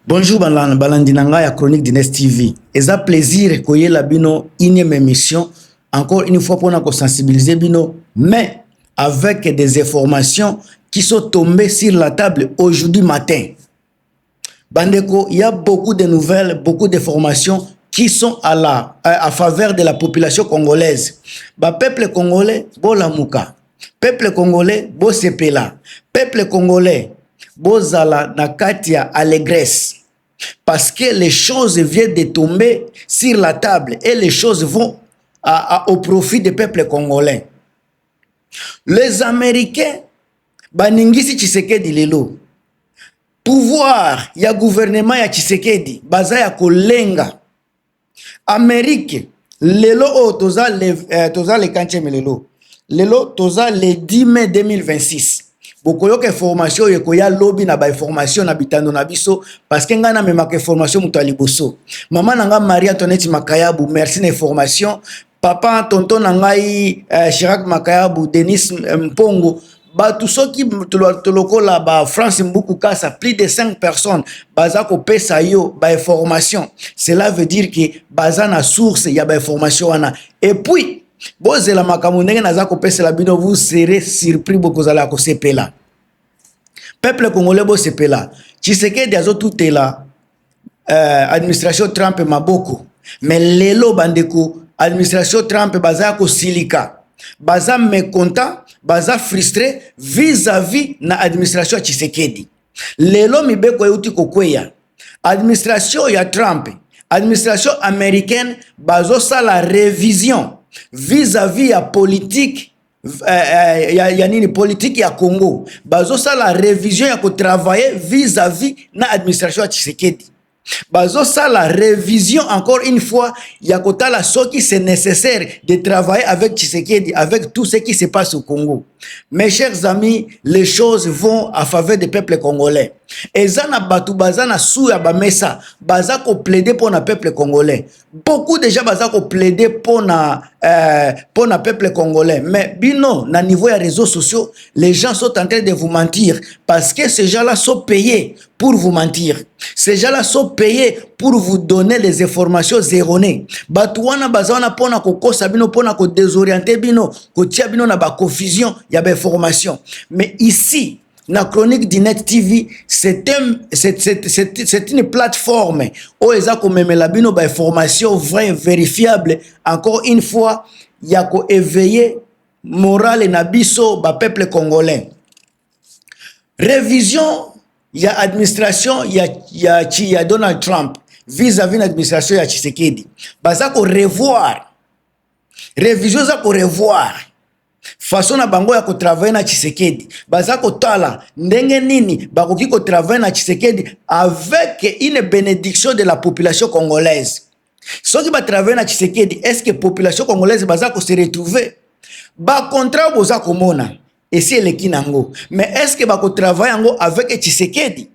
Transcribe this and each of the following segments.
Bonjour balandinanga ya Chronique d'Inès TV. C'est un plaisir koye la bino une émission encore une fois pour nous sensibiliser bino, mais avec des informations qui sont tombées sur la table aujourd'hui matin. Bandeko, il y a beaucoup de nouvelles, beaucoup d'informations qui sont à faveur de la population congolaise. Peuple congolais, bo lamuka. Peuple congolais, bo sepela. Peuple congolais, bozala na katia allégresse. Parce que les choses viennent de tomber sur la table et les choses vont au profit des peuples congolais. Les Américains, baningisi Tshisekedi lelo. Pouvoir ya gouvernement ya Tshisekedi, baza ya kolenga. Amérique, lelo o toza le kancheme lelo. Lelo toza le 10 mai 2026. Bokoyoka information yekoya lobby na ba information na bitando na biso parce que ngana memaka information muto aliboso. Maman nanga Maria Antoinette Makayabu, merci na information. Papa tonton nangai Chirac Makayabu, Denis Mpongo, batu soki tolokola ba France Mbuku Kasa, plus de 5 personnes baza ko pesa yo ba information. Cela veut dire que baza na source ya ba information wana. Et puis bozela makambo ndenge naza kopesa la bino, vous serez surpris bokozala ko sepela. Peuple congolais bo sepela. Tshisekedi azo tutela administration Trump maboko. Mais lelo bandeko administration Trump baza ko silika. Baza mécontent, baza frustré vis-à-vis na administration Tshisekedi. Lelo mibeko yuti kokweya. Administration ya Trump, administration américaine bazo sa la révision vis-à-vis ya politique ya nini politique ya Congo. Bazo sa la révision ya ko travailler vis-à-vis na administration ya Tshisekedi. Bazo sa la révision encore une fois ya kotala soki c'est nécessaire de travailler avec Tshisekedi, avec tout ce qui se passe au Congo. Mes chers amis, les choses vont à faveur des peuples congolais. Ezana batu bazana sou ya bamesa baza ko plaider pour na peuple congolais. Beaucoup déjà baza ko plaider pour na peuple congolais. Mais bino na niveau ya réseaux sociaux, les gens sont en train de vous mentir parce que ces gens-là sont payés pour vous mentir. Ces gens-là sont payés pour vous donner les informations erronées. Batouana bazana pona kokosa bino pona ko désorienter bino, ko tia bino na ba confusion ya ba information. Mais ici na Chronique d'Inès TV, c'est une plateforme où ils ont memela bino ba information vraie, vérifiable. Encore une fois, ya ko éveiller morale na biso ba peuple congolais. Révision ya administration ya Donald Trump vis-à-vis l'administration ya Tshisekedi. Baza ko revoir. Révision za ko revoir. Façon na bango ya ko travailler na Tshisekedi. Baza ko tala ndenge nini bakoki ko travailler na Tshisekedi avec une bénédiction de la population congolaise. Soki ba travailler na Tshisekedi, est-ce que population congolaise baza ko se retrouver? Ba contrat boza komona. Et c'est le kinango. Mais est-ce que bako travailler ango avec Tshisekedi?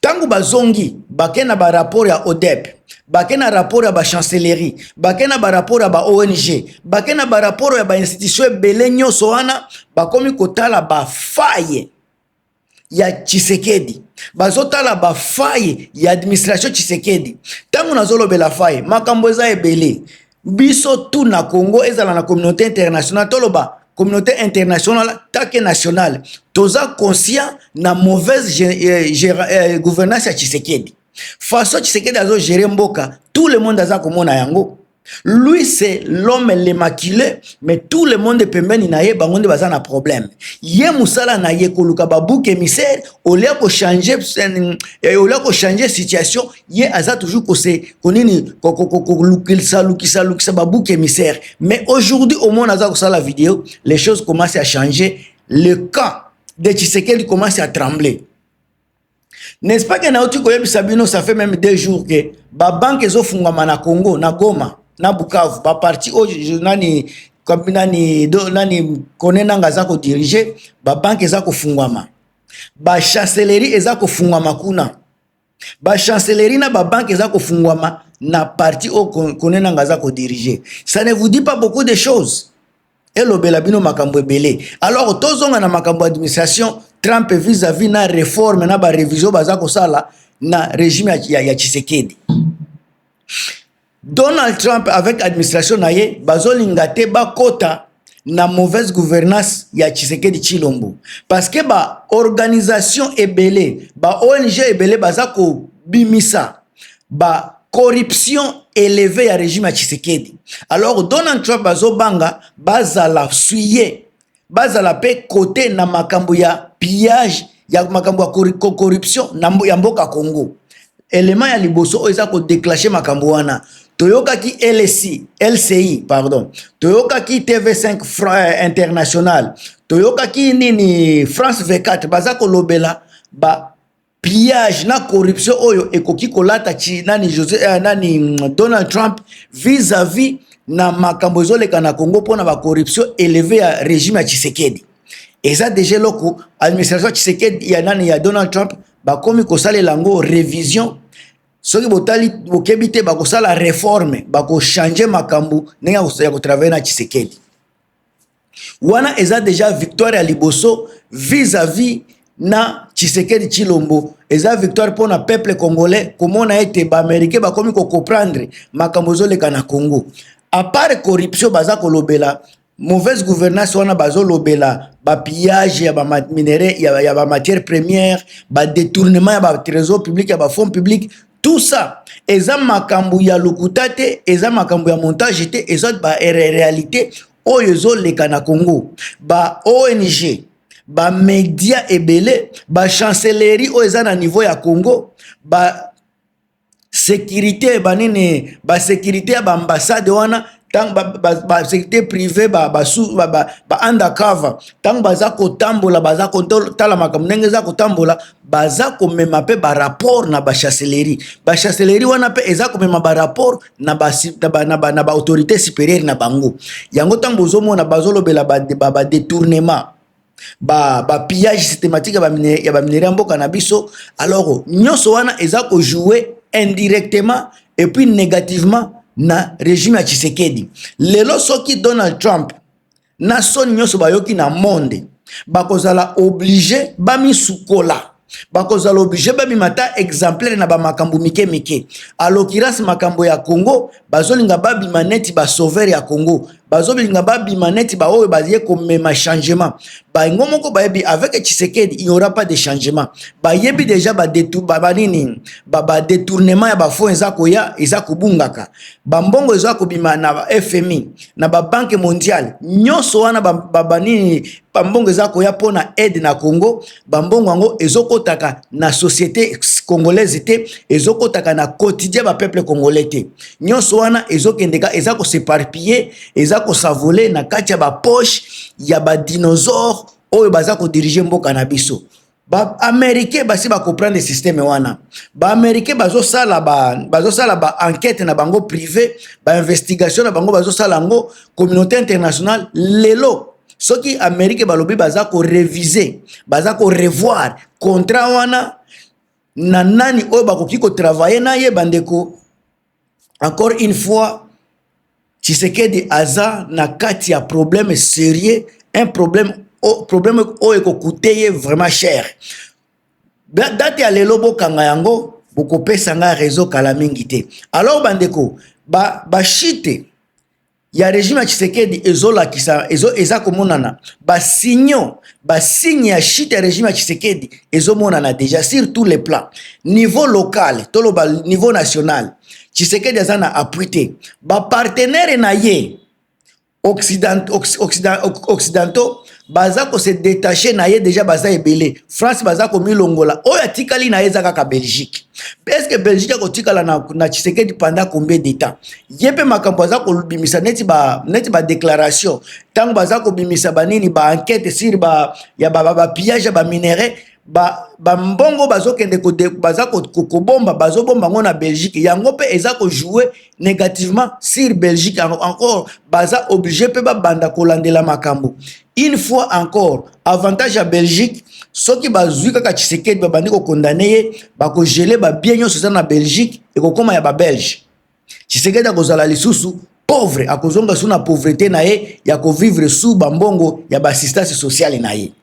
Tangu bazongi, bakena ba rapport ya ODEP, bakena rapport ya ba chancellerie, bakena ba rapport ya ba ONG, bakena ba rapport ya ba institution belenyo soana, bakomi kotala ba faille ya Tshisekedi. Bazotala ba faille ya administration Tshisekedi. Tangu nazolo bela faille, makambo eza ebele. Biso tout na Congo ezala na communauté internationale toloba. Communauté internationale, take nationale, toza conscient na mauvaise gouvernance à Tshisekedi. Façon Tshisekedi azo gérer mboka, tout le monde aza komona yango. Lui c'est l'homme l'immaculé, mais tout le monde pembeni na ye bangonde baza na problème. Ye musala na ye koluka babuke émissaire, au lieu ko changer situation, ye aza toujours ko se konini lukisa babuke émissaire. Mais aujourd'hui au moins aza ko sala vidéo, les choses commencent à changer. Le camp de Tshisekedi commence à trembler. N'est-ce pas que na oti koyebi sabino, ça fait même 2 jours que ba banque ezo fungama na Congo, na Goma, na Bukavu, ba parti o nani konena ngaza ko diriger, ba banque eza ko fungama. Ba chancellerie eza ko fungama kuna. Ba chancellerie na ba banque eza ko fungama na parti o konena ngaza ko diriger. Ça ne vous dit pas beaucoup de choses. Et le belabino makambo ebele. Alors tozonga na makambo administration Trump vis-à-vis na réforme na ba révision baza ko sala na régime ya Tshisekedi. Donald Trump avec administration na ye bazolinga te bakota na mauvaise gouvernance ya Tshisekedi Tshilombo parce que ba organisation ebele ba ONG ebele baza ko bimisa ba corruption élevée ya régime ya Tshisekedi. Alors Donald Trump bazobanga bazala suye bazala pe côté na makambo ya pillage ya makambo ya corruption ya mboka Congo. Élément ya liboso eza ko déclencher makambo wana toyoka ki LCI pardon, toyoka ki TV5 international, toyoka ki nini France 24 baza ko lobela ba pillage na corruption oyo ekoki kolata chi nani Donald Trump vis-à-vis na makambo ezoleka na Congo pona ba corruption élevée ya régime ya Tshisekedi. Eza déjà loko administration Tshisekedi ya Donald Trump bakomi kosalela ngo révision soki botali bokebite bakosala réforme bako changer makambu ndenge ya kotravailler na Tshisekedi. Wana eza déjà victoire ya liboso vis-à-vis na Tshisekedi Tshilombo. Eza victoire pour na peuple congolais komona ete ba américain bakomi ko comprendre makambo zoleka na Congo. À part corruption baza kolobela mauvaise gouvernance wana bazolobela ba pillage ya ba minerais ya ba matières premières, ba détournement ya ba trésor public ya ba fonds publics. Tout ça, eza makambu ya lukutate, eza makambu ya montage te, eza ba réalité oyo ezoleka na Congo. Ba ONG, ba média ebele, ba chancellerie oyo eza na niveau ya Congo, ba sécurité banini, ba sécurité ya ba ambassade wana tang ba sécurité privée ba undercover tang baza kotambola baza kotala makambo ndenge za kotambola baza komema pe ba rapport na ba chancellerie wana pe eza komema ba rapport na ba autorité supérieure na bango yango tango zomona bazolobela ba détournement ba pillage systématique ya ba minerais mboka na biso. Alors nyonso wana eza ko jouer indirectement et puis négativement na régime ya Tshisekedi. Lelo soki Donald Trump na son nyonso bayoki na monde bakozala obligé bami sukola bakozala obligé bami mata exemplaire na ba makambo mike a l'occurrence makambo ya Congo bazolinga babi maneti ba sauver ya Congo bazolinga babi maneti ba oyo baziye komema changement ba ngomoko bayebi avec Tshisekedi il n'y aura pas de changement bayebi déjà ba détournement ya ba fonds eza kubungaka ba mbongo eza kubima na ba FMI na ba banque mondiale nyonso wana ba nini ba mbongo eza koya pona aide na Congo ba mbongo yango ezokotaka na société congolaise te ezokotaka na quotidien ba peuple congolais te nyonso wana ezokendeka eza ko s'éparpiller eza ko savole na kati ya ba poche ya ba dinosaure oyo baza ko diriger mboka na biso. Ba américain basi ba comprendre système wana ba américain bazosala ba enquête na bango privé ba investigation na bango bazosala ngo communauté internationale lelo soki américain balobi baza ko réviser baza ko revoir contrat wana na nani oyo bakoki ko travailler na ye bandeko. Encore une fois Tshisekedi aza na kati ya problème sérieux, un problème oyo ekokuté vraiment cher. Date ya lelo bokanga yango bokopesa nga réseau kala mingi te. Alors bandeko ba chite ya régime ya Tshisekedi ezolakisa eza komonana ba signe ya chite ya régime ya Tshisekedi ezomonana déjà sur tous les plans, niveau local toloba niveau national. Tshisekedi azana appuité ba partenaire na ye occidentaux baza ko se détacher na ye déjà baza ebele. France baza ko milongola oya tikali na ye zaka ka Belgique. Est-ce que Belgique ko tikala na Tshisekedi pendant combien de temps? Yepe makambo baza ko bimisa neti ba déclaration tango baza ko bimisa banini ba enquête sur ba pillage ba minerais ba mbongo bazokende ko baza ko bomba bazobomba ngona Belgique yango pe eza ko jouer négativement sur Belgique. Encore baza obligé pe ba banda ko landela makambo. Une fois encore avantage à Belgique soki bazui kaka Tshisekedi ba bandi ko condamner ye ba ko geler ba bien nyonso na Belgique et ko koma ya ba Belge. Tshisekedi akozala lisusu pauvre akozonga suna pauvreté na ye ya ko vivre sous ba mbongo ya ba assistance sociale na ye.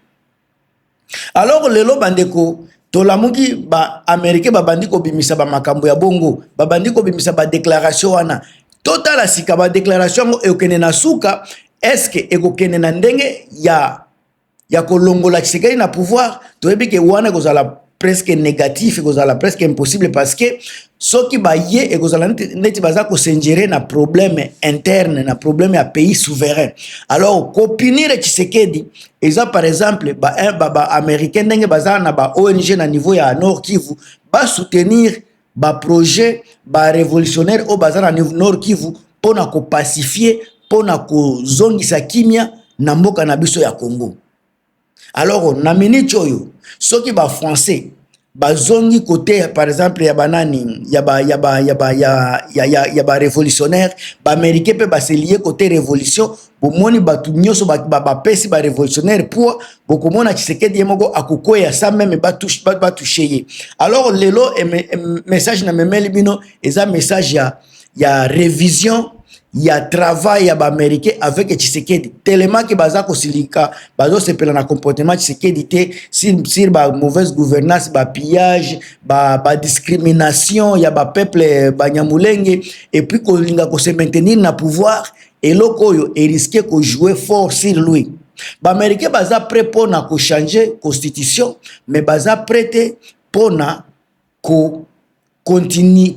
Alors lelo bandeko tolamuki ba américain ba bandi ko bimisa ba makambo ya bongo, ba bandi ko bimisa ba déclaration wana. Total sika ba déclaration e okene na suka, est-ce que e kokene na ndenge ya kolongola Tshisekedi na pouvoir? Toyebi ke wana kozala presque négatif, kozala presque impossible parce que soki ba ye e kozala neti baza ko s'ingérer na problème interne, na problème ya pays souverain. Alors ko punir Tshisekedi eza par exemple ba américain ndenge baza na ba ONG na niveau ya Nord Kivu ba soutenir ba projet ba révolutionnaire au baza na Nord Kivu pona ko pacifier, pona ko zongisa kimia na mboka na biso ya Congo. Alors na minute oyo soki ba français ba zongi côté par exemple ya banani ya ba révolutionnaire, ba américain pe ba se lier côté révolution, bomoni batu nyoso ba pesi ba révolutionnaire pour bokomona Tshisekedi yemoko akokoya ça même ba toucher. Alors lelo message na memeli bino eza message ya révision, il y a travail à américain avec Tshisekedi tellement que baza ko silika bazo se pela na comportement Tshisekedi te sur ba mauvaise gouvernance, ba pillage, ba discrimination ya ba peuple ba Nyamulenge, et puis ko linga ko se maintenir na pouvoir et lokoyo et risquer ko jouer fort sur lui. Ba américain baza prêt pour na ko changer constitution, mais baza prêt pour na ko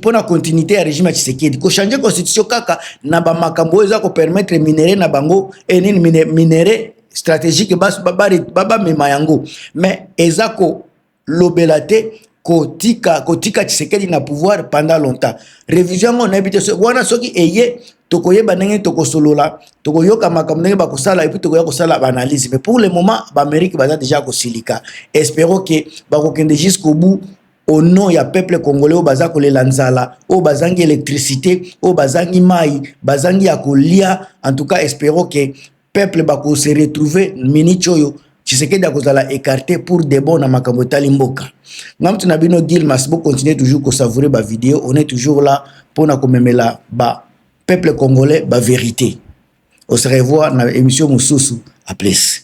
pour la continuité à régime Tshisekedi ko changer constitution kaka na ba makambo eza ko permettre minéré na bango et minéré stratégique baba mema yango, mais eza ko lobelate kotika Tshisekedi na pouvoir pendant longtemps. Révision on habite wana soki eye tokoyeba ndenge tokosolola tokoyoka makambo ndenge bakosala et puis tokoya kosala ba analyse, mais pour le moment ba Amérique baza déjà ko silika. Espérons que bakokende jusqu'au bout au nom ya peuple congolais, au baza kolela nzala, au bazangi électricité, au bazangi mai, bazangi ya kolia. En tout cas, espérons que peuple bako se retrouver minute oyo Tshisekedi akozala écarté pour de bon na makambo tali mboka. Ngam tunabino Gil Masibo continue toujours ko savourer ba vidéo, on est toujours là pour na komemela ba peuple congolais ba vérité. On se revoit dans l'émission Moussousou. À plus.